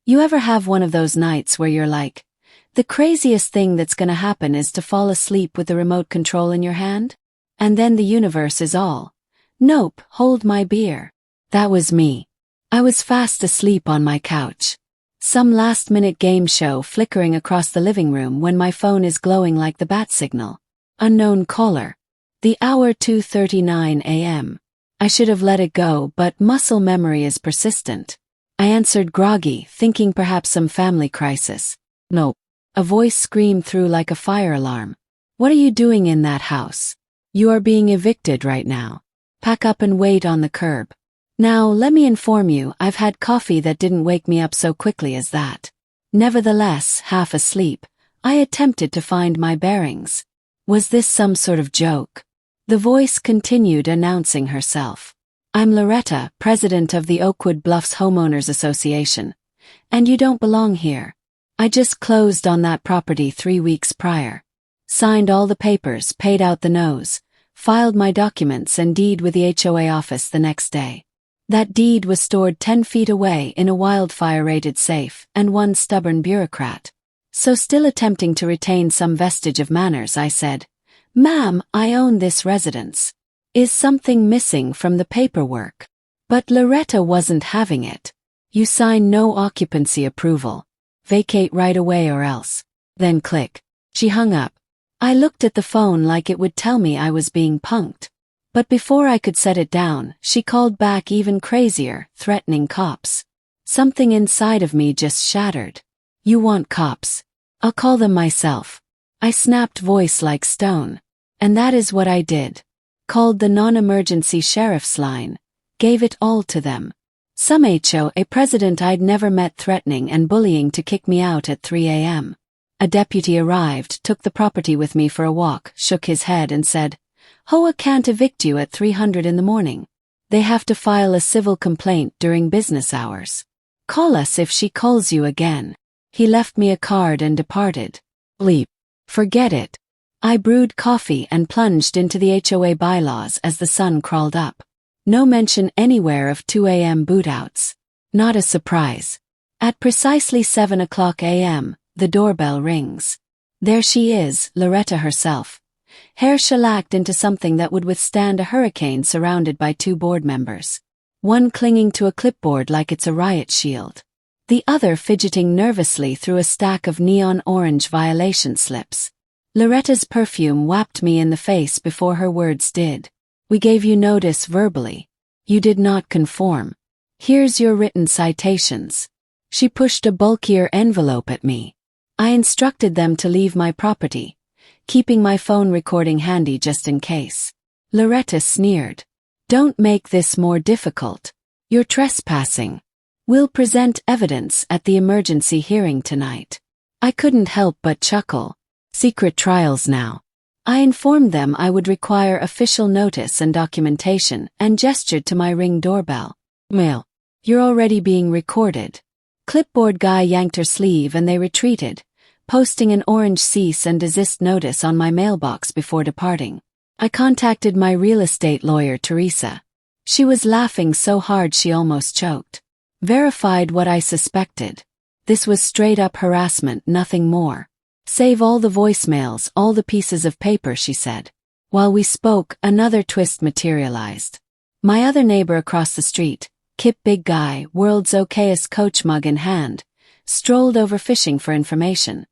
You ever have one of those nights where you're like, the craziest thing that's gonna happen is to fall asleep with the remote control in your hand? And then the universe is all, nope, hold my beer. That was me. I was fast asleep on my couch. Some last-minute game show flickering across the living room when my phone is glowing like the bat signal. Unknown caller. The hour 2:39 a.m. I should have let it go, but muscle memory is persistent. I answered groggy, thinking perhaps some family crisis. Nope. A voice screamed through like a fire alarm. What are you doing in that house? You are being evicted right now. Pack up and wait on the curb. Now, let me inform you, I've had coffee that didn't wake me up so quickly as that. Nevertheless, half asleep, I attempted to find my bearings. Was this some sort of joke? The voice continued announcing herself. I'm Loretta, president of the Oakwood Bluffs Homeowners Association. And you don't belong here. I just closed on that property 3 weeks prior. Signed all the papers, paid out the nose, filed my documents and deed with the HOA office the next day. That deed was stored 10 feet away in a wildfire-rated safe, and one stubborn bureaucrat. So still attempting to retain some vestige of manners, I said, Ma'am, I own this residence. Is something missing from the paperwork? But Loretta wasn't having it. You sign no occupancy approval. Vacate right away or else. Then click. She hung up. I looked at the phone like it would tell me I was being punked. But before I could set it down, she called back even crazier, threatening cops. Something inside of me just shattered. You want cops? I'll call them myself. I snapped, voice like stone. And that is what I did. Called the non-emergency sheriff's line. Gave it all to them. Some HOA president I'd never met threatening and bullying to kick me out at 3 a.m. A deputy arrived, took the property with me for a walk, shook his head and said, HOA can't evict you at 300 in the morning. They have to file a civil complaint during business hours. Call us if she calls you again. He left me a card and departed. Bleep. Forget it. I brewed coffee and plunged into the HOA bylaws as the sun crawled up. No mention anywhere of 2 a.m. bootouts. Not a surprise. At precisely 7 o'clock a.m., the doorbell rings. There she is, Loretta herself. Hair shellacked into something that would withstand a hurricane, surrounded by 2 board members. One clinging to a clipboard like it's a riot shield. The other fidgeting nervously through a stack of neon orange violation slips. Loretta's perfume whapped me in the face before her words did. We gave you notice verbally. You did not conform. Here's your written citations. She pushed a bulkier envelope at me. I instructed them to leave my property, keeping my phone recording handy just in case. Loretta sneered. Don't make this more difficult. You're trespassing. We'll present evidence at the emergency hearing tonight. I couldn't help but chuckle. Secret trials now. I informed them I would require official notice and documentation and gestured to my Ring doorbell. Mail. You're already being recorded. Clipboard guy yanked her sleeve and they retreated, posting an orange cease and desist notice on my mailbox before departing. I contacted my real estate lawyer, Teresa. She was laughing so hard she almost choked. Verified what I suspected. This was straight-up harassment, nothing more. Save all the voicemails, all the pieces of paper, she said. While we spoke, another twist materialized. My other neighbor across the street, Kip Big Guy, world's okayest coach mug in hand, strolled over fishing for information.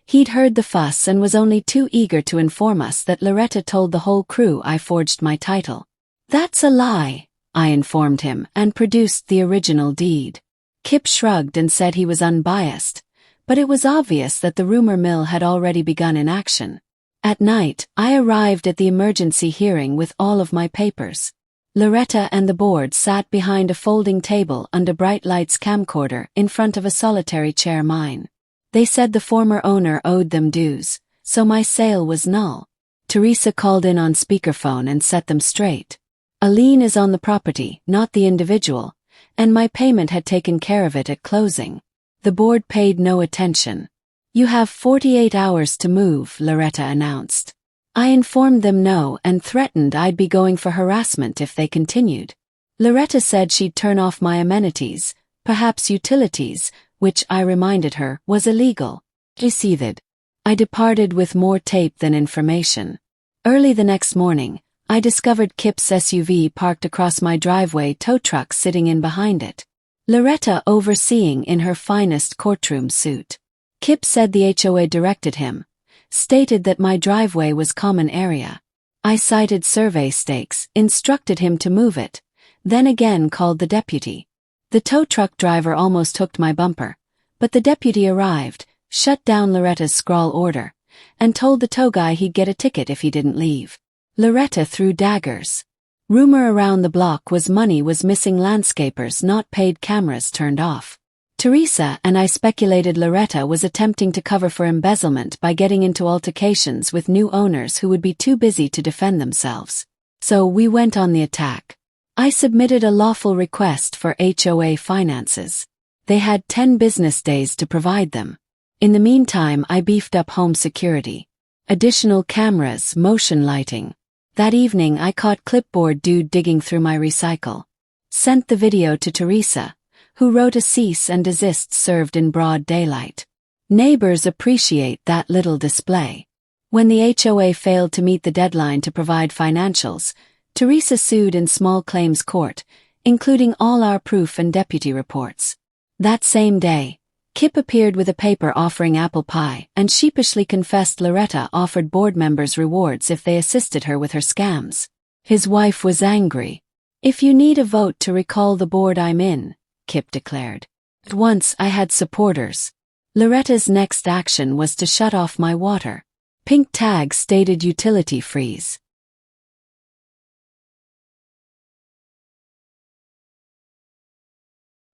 He'd heard the fuss and was only too eager to inform us that Loretta told the whole crew I forged my title. That's a lie, I informed him, and produced the original deed. Kip shrugged and said he was unbiased, but it was obvious that the rumor mill had already begun in action. At night, I arrived at the emergency hearing with all of my papers. Loretta and the board sat behind a folding table under bright lights camcorder in front of a solitary chair mine. They said the former owner owed them dues, so my sale was null. Teresa called in on speakerphone and set them straight. A lien is on the property, not the individual, and my payment had taken care of it at closing. The board paid no attention. You have 48 hours to move, Loretta announced. I informed them no and threatened I'd be going for harassment if they continued. Loretta said she'd turn off my amenities, perhaps utilities, which I reminded her was illegal. EVICTED. I departed with more tape than information. Early the next morning, I discovered Kip's SUV parked across my driveway, tow truck sitting in behind it. Loretta overseeing in her finest courtroom suit. Kip said the HOA directed him, stated that my driveway was common area. I cited survey stakes, instructed him to move it, then again called the deputy. The tow truck driver almost hooked my bumper, but the deputy arrived, shut down Loretta's scrawl order, and told the tow guy he'd get a ticket if he didn't leave. Loretta threw daggers. Rumor around the block was money was missing, landscapers not paid, cameras turned off. Teresa and I speculated Loretta was attempting to cover for embezzlement by getting into altercations with new owners who would be too busy to defend themselves. So we went on the attack. I submitted a lawful request for HOA finances. They had 10 business days to provide them. In the meantime, I beefed up home security. Additional cameras, motion lighting. That evening I caught clipboard dude digging through my recycle. Sent the video to Teresa, who wrote a cease and desist served in broad daylight. Neighbors appreciate that little display. When the HOA failed to meet the deadline to provide financials, Teresa sued in small claims court, including all our proof and deputy reports. That same day, Kip appeared with a paper offering apple pie and sheepishly confessed Loretta offered board members rewards if they assisted her with her scams. His wife was angry. "If you need a vote to recall the board, I'm in," Kip declared. At once I had supporters. Loretta's next action was to shut off my water. Pink tag stated utility freeze.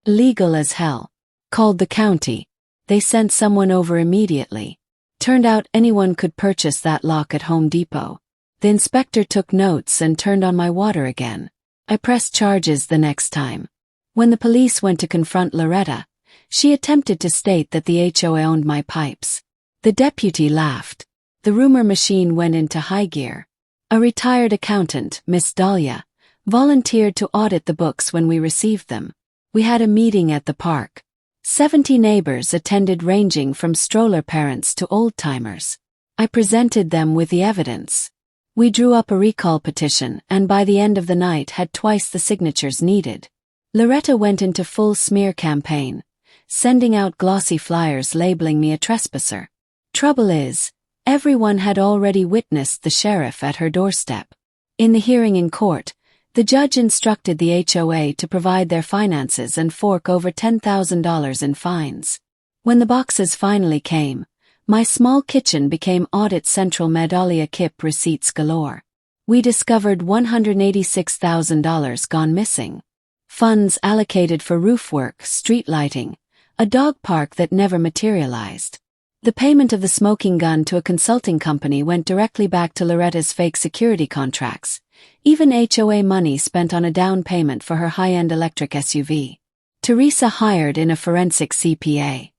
Legal as hell. Called the county. They sent someone over immediately. Turned out anyone could purchase that lock at Home Depot. The inspector took notes and turned on my water again. I pressed charges the next time. When the police went to confront Loretta, she attempted to state that the HOA owned my pipes. The deputy laughed. The rumor machine went into high gear. A retired accountant, Miss Dahlia, volunteered to audit the books when we received them. We had a meeting at the park. 70 neighbors attended, ranging from stroller parents to old-timers. I presented them with the evidence. We drew up a recall petition and by the end of the night had twice the signatures needed. Loretta went into full smear campaign, sending out glossy flyers labeling me a trespasser. Trouble is, everyone had already witnessed the sheriff at her doorstep. In the hearing in court, the judge instructed the HOA to provide their finances and fork over $10,000 in fines. When the boxes finally came, my small kitchen became audit central. Medallia Kip receipts galore. We discovered $186,000 gone missing. Funds allocated for roof work, street lighting, a dog park that never materialized. The payment of the smoking gun to a consulting company went directly back to Loretta's fake security contracts. Even HOA money spent on a down payment for her high-end electric SUV. Teresa hired in a forensic CPA.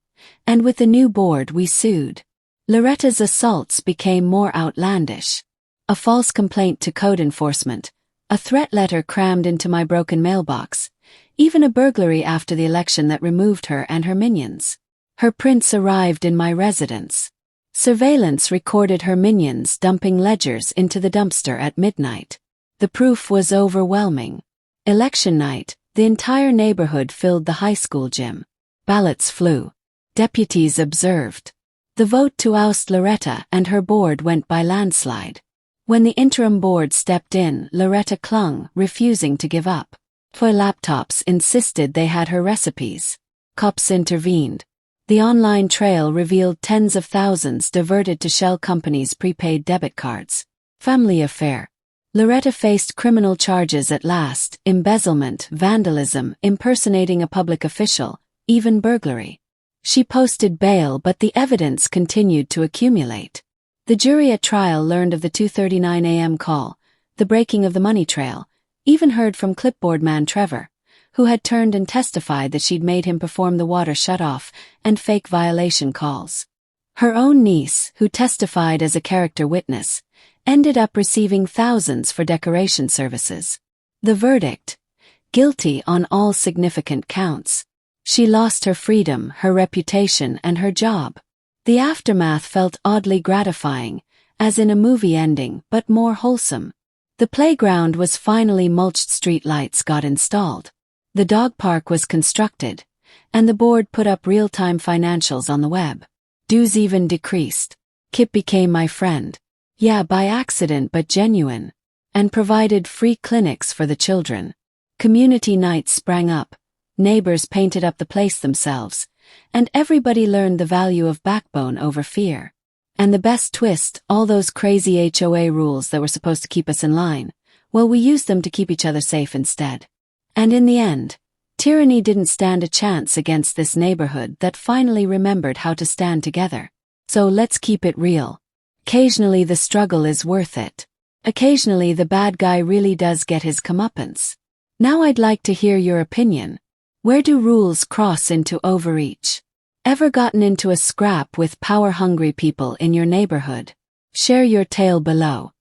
And with the new board we sued. Loretta's assaults became more outlandish. A false complaint to code enforcement, a threat letter crammed into my broken mailbox, even a burglary after the election that removed her and her minions. Her prints arrived in my residence. Surveillance recorded her minions dumping ledgers into the dumpster at midnight. The proof was overwhelming. Election night, the entire neighborhood filled the high school gym. Ballots flew. Deputies observed. The vote to oust Loretta and her board went by landslide. When the interim board stepped in, Loretta clung, refusing to give up. Toy laptops insisted they had her recipes. Cops intervened. The online trail revealed tens of thousands diverted to shell companies' prepaid debit cards. Family affair. Loretta faced criminal charges at last: embezzlement, vandalism, impersonating a public official, even burglary. She posted bail, but the evidence continued to accumulate. The jury at trial learned of the 2:39 a.m. call, the breaking of the money trail, even heard from clipboard man Trevor, who had turned and testified that she'd made him perform the water shut-off and fake violation calls. Her own niece, who testified as a character witness, ended up receiving thousands for decoration services. The verdict: guilty on all significant counts. She lost her freedom, her reputation, and her job. The aftermath felt oddly gratifying, as in a movie ending, but more wholesome. The playground was finally mulched, street lights got installed. The dog park was constructed, and the board put up real-time financials on the web. Dues even decreased. Kip became my friend. Yeah, by accident but genuine. And provided free clinics for the children. Community nights sprang up. Neighbors painted up the place themselves, and everybody learned the value of backbone over fear. And the best twist, all those crazy HOA rules that were supposed to keep us in line, well, we used them to keep each other safe instead. And in the end, tyranny didn't stand a chance against this neighborhood that finally remembered how to stand together. So let's keep it real. Occasionally the struggle is worth it. Occasionally the bad guy really does get his comeuppance. Now I'd like to hear your opinion. Where do rules cross into overreach? Ever gotten into a scrap with power-hungry people in your neighborhood? Share your tale below.